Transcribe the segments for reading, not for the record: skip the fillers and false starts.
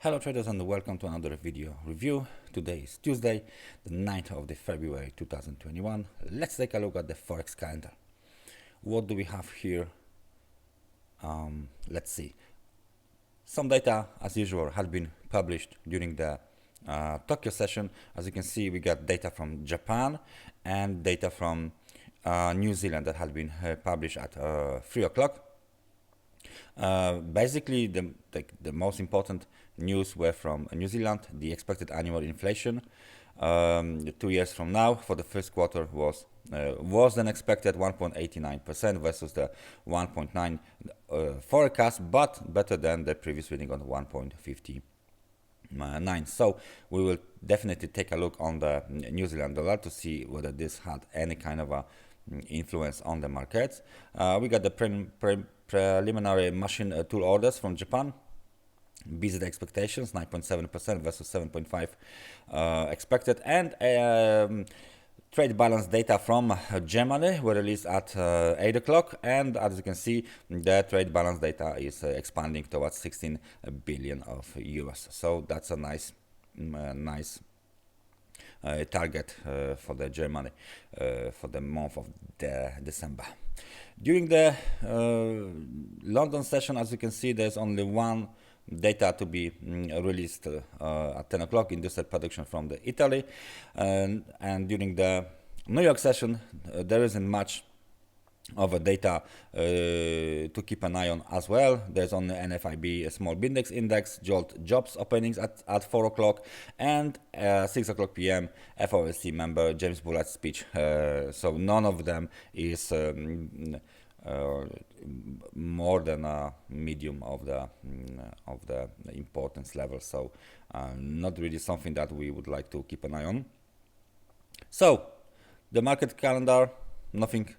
Hello traders and welcome to another video review. Today is Tuesday, the 9th of February 2021. Let's take a look at the Forex calendar. What do we have here? Let's see. Some data, as usual, had been published during the Tokyo session. As you can see, we got data from Japan and data from New Zealand that had been published at 3 o'clock. Basically, the most important news were from New Zealand. The expected annual inflation 2 years from now for the first quarter was than expected 1.89% versus the 1.9 forecast, but better than the previous reading on 1.59. So we will definitely take a look on the New Zealand dollar to see whether this had any kind of a influence on the markets. We got the preliminary machine tool orders from Japan. Beats the expectations, 9.7% versus 7.5 expected, and trade balance data from Germany were released at 8 o'clock, and as you can see, the trade balance data is expanding towards 16 billion of euros. So that's a nice target for the Germany for the month of December. During the London session, as you can see, there's only one data to be released at 10 o'clock, industrial production from Italy, and during the New York session there isn't much of a data to keep an eye on as well. There's only NFIB small index, JOLT jobs openings at 4 o'clock, and 6 o'clock p.m. FOMC member James Bullett's speech. So none of them is more than a medium of the importance level, so not really something that we would like to keep an eye on. So the market calendar, nothing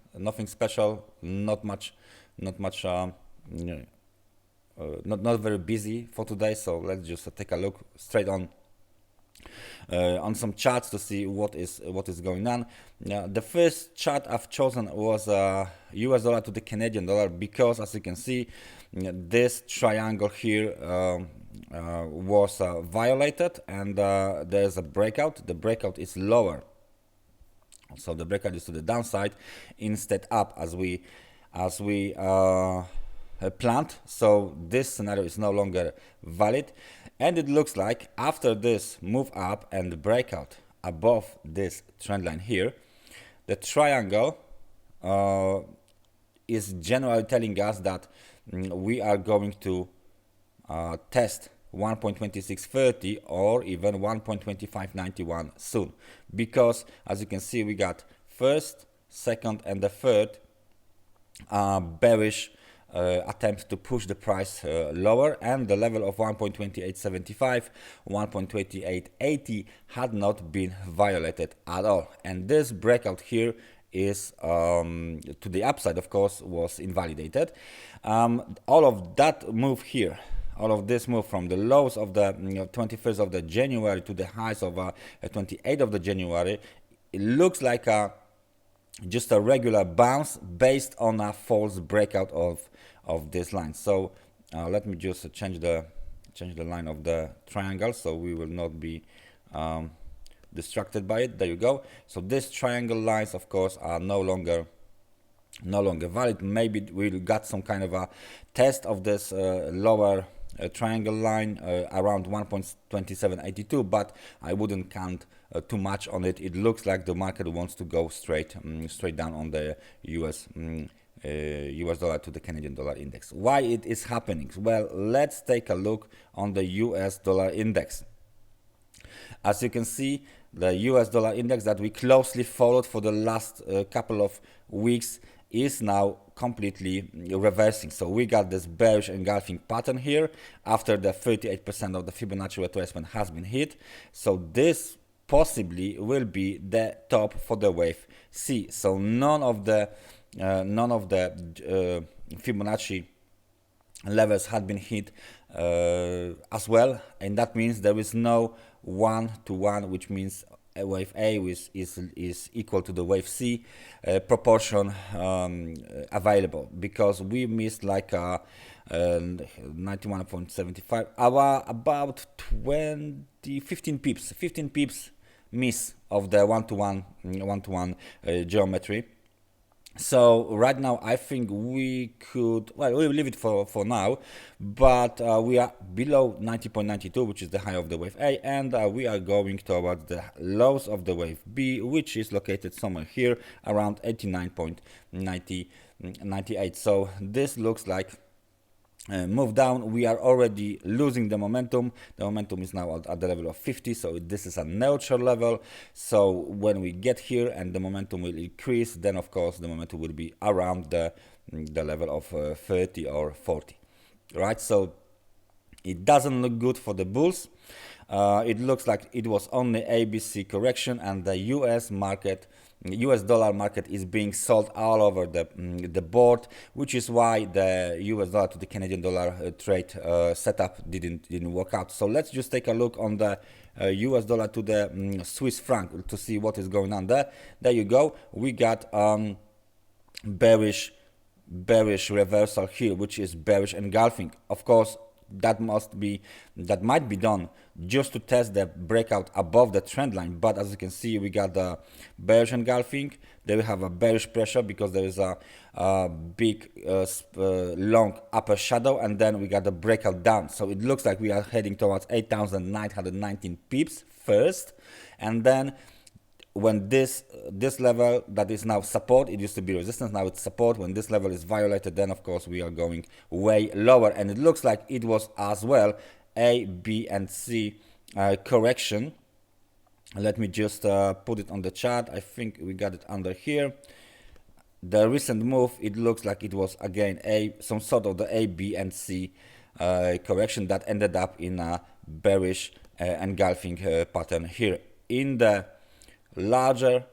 special, not very busy for today. So let's just take a look straight on some charts to see what is going on. The first chart I've chosen was US dollar to the Canadian dollar, because as you can see, this triangle here was violated, and there's a breakout. The breakout is lower, so the breakout is to the downside instead up as we planned. So this scenario is no longer valid, and it looks like after this move up and the breakout above this trend line here, the triangle is generally telling us that we are going to test 1.2630 or even 1.2591 soon, because as you can see, we got first, second, and the third bearish attempts to push the price lower, and the level of 1.2875, 1.2880 had not been violated at all, and this breakout here is to the upside, of course, was invalidated. All of that move here, all of this move from the lows of the 21st of the January to the highs of 28th of the January, it looks like just a regular bounce based on a false breakout of this line. So let me just change the line of the triangle so we will not be distracted by it. There you go. So these triangle lines, of course, are no longer valid. Maybe we got some kind of a test of this lower triangle line around 1.2782, but I wouldn't count too much on it. It looks like the market wants to go straight down on the US dollar to the Canadian dollar index. Why it is happening? Well, let's take a look on the US dollar index. As you can see, the US dollar index that we closely followed for the last couple of weeks is now completely reversing. So we got this bearish engulfing pattern here after the 38% of the Fibonacci retracement has been hit. So this possibly will be the top for the wave C. So none of the Fibonacci levels had been hit as well, and that means there is no 1-to-1, which means wave A is equal to the wave C proportion available, because we missed like 91.75, about 15 pips, 15 pips miss of the one-to-one geometry. So right now I think we could, well, we'll leave it for now, but we are below 90.92, which is the high of the wave A, and we are going towards the lows of the wave B, which is located somewhere here around 89.98. So this looks like move down. We are already losing the momentum. The momentum is now at the level of 50, so this is a neutral level. So when we get here and the momentum will increase, then of course the momentum will be around the level of 30 or 40, right? So it doesn't look good for the bulls. It looks like it was only ABC correction, and the US dollar market is being sold all over the board, which is why the US dollar to the Canadian dollar trade setup didn't work out. So let's just take a look on the US dollar to the Swiss franc to see what is going on there. There you go. We got bearish reversal here, which is bearish engulfing. Of course, that might be done just to test the breakout above the trend line, but as you can see, we got the bearish engulfing. There we have a bearish pressure because there is a big long upper shadow, and then we got the breakout down. So it looks like we are heading towards 8,919 pips first, and then when this level that is now support, it used to be resistance, now it's support. When this level is violated, then of course we are going way lower, and it looks like it was as well A, B, and C correction. Let me just put it on the chart. I think we got it under here. The recent move, it looks like it was again some sort of the A, B, and C correction that ended up in a bearish engulfing pattern here. In the larger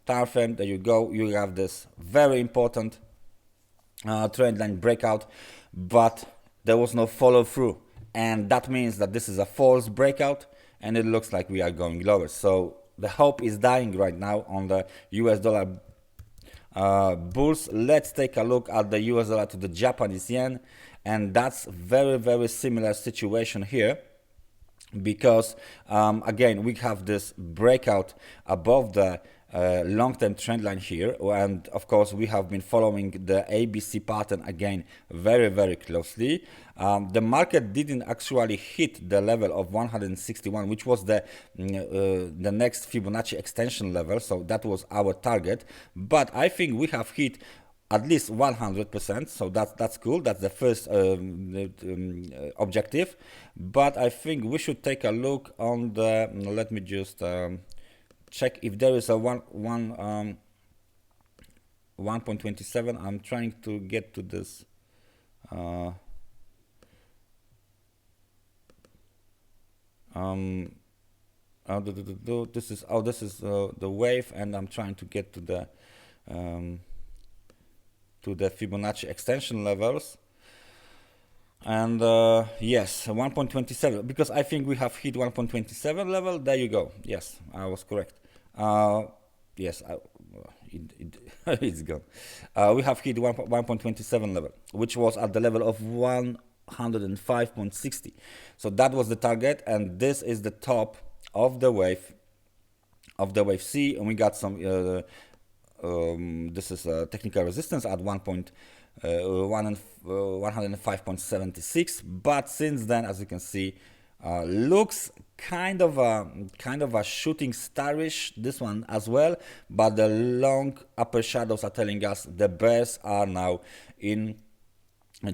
time frame, there you go, you have this very important trend line breakout, but there was no follow through, and that means that this is a false breakout, and it looks like we are going lower. So the hope is dying right now on the US dollar bulls. Let's take a look at the US dollar to the Japanese yen, and that's very similar situation here, because again we have this breakout above the long-term trend line here, and of course we have been following the ABC pattern again very closely. The market didn't actually hit the level of 161, which was the next Fibonacci extension level, so that was our target, but I think we have hit at least 100%, so that's cool. That's the first objective, but I think we should take a look on the, let me just check if there is a 1.27. I'm trying to get to this this is the wave, and I'm trying to get to the Fibonacci extension levels, and yes, 1.27, because I think we have hit 1.27 level. There you go. Yes, I was correct. Yes, it's gone. We have hit 1.27 level, which was at the level of 105.60. So that was the target, and this is the top of the wave C, and we got some this is a technical resistance at 105.76, but since then, as you can see, looks kind of a shooting starish, this one as well, but the long upper shadows are telling us the bears are now in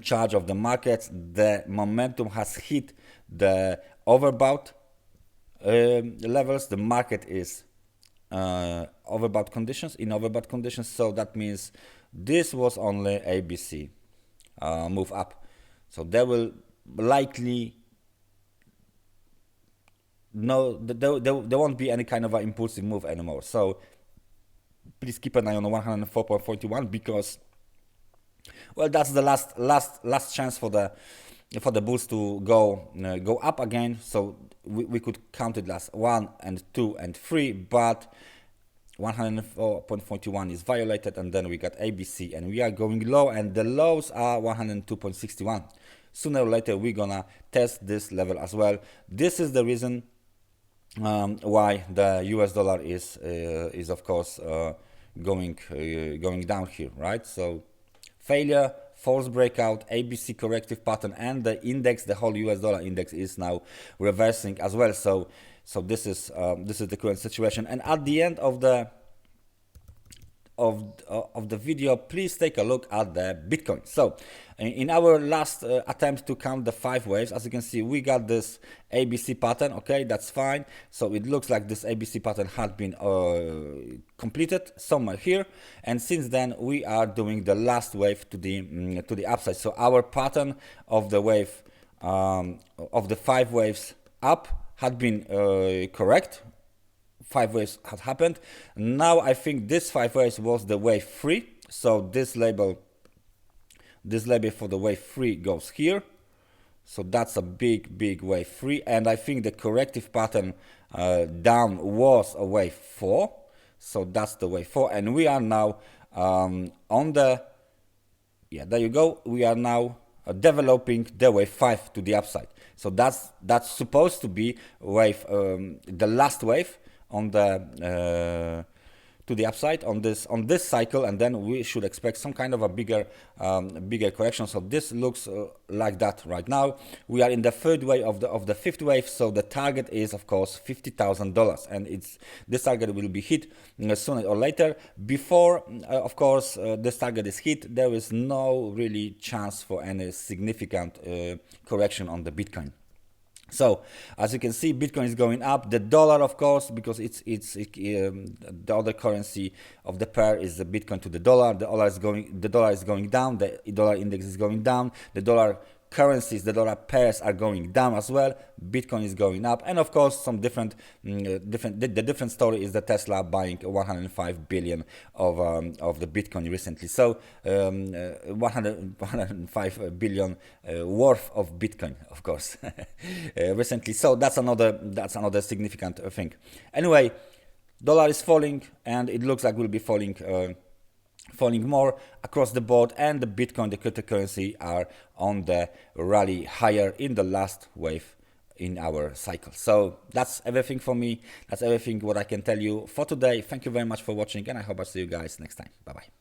charge of the markets. The momentum has hit the overbought levels. The market is overbought conditions, so that means this was only ABC move up, so there will likely there won't be any kind of an impulsive move anymore. So please keep an eye on 104.41, because, well, that's the last chance for the bulls to go up again. So we could count it as 1 and 2 and 3, but 104.41 is violated, and then we got ABC, and we are going low, and the lows are 102.61. Sooner or later we're gonna test this level as well. This is the reason why the US dollar is of course going down here, right? So failure, false breakout, ABC corrective pattern, and the index, the whole US dollar index, is now reversing as well. So this is the current situation. And at the end of the video, please take a look at the Bitcoin. So in our last attempt to count the 5 waves, as you can see, we got this ABC pattern. Okay, that's fine. So it looks like this ABC pattern had been completed somewhere here, and since then we are doing the last wave to the upside. So our pattern of the wave of the 5 waves up had been correct. 5 waves had happened. Now I think this 5 waves was the wave 3. So this label for the wave 3 goes here. So that's a big wave 3, and I think the corrective pattern down was a wave 4. So that's the wave 4, and we are now on the, yeah, there you go. We are now developing the wave 5 to the upside. So that's supposed to be wave, the last wave on the to the upside on this cycle, and then we should expect some kind of a bigger correction. So this looks like that right now. We are in the third wave of the fifth wave, so the target is of course $50,000, and this target will be hit sooner or later. Before of course this target is hit, there is no really chance for any significant correction on the Bitcoin. So as you can see, Bitcoin is going up. The dollar, of course, because it's the other currency of the pair is the Bitcoin to the dollar. The dollar is going down. The dollar index is going down. The dollar currencies, the dollar pairs are going down as well. Bitcoin is going up, and of course some different different story is the Tesla buying 105 billion of the Bitcoin recently. So 105 billion worth of Bitcoin, of course, recently. So that's another significant thing. Anyway, dollar is falling, and it looks like we'll be falling more across the board, and the Bitcoin, the cryptocurrency, are on the rally higher in the last wave in our cycle. So that's everything for me. That's everything what I can tell you for today. Thank you very much for watching, and I hope I see you guys next time. Bye bye.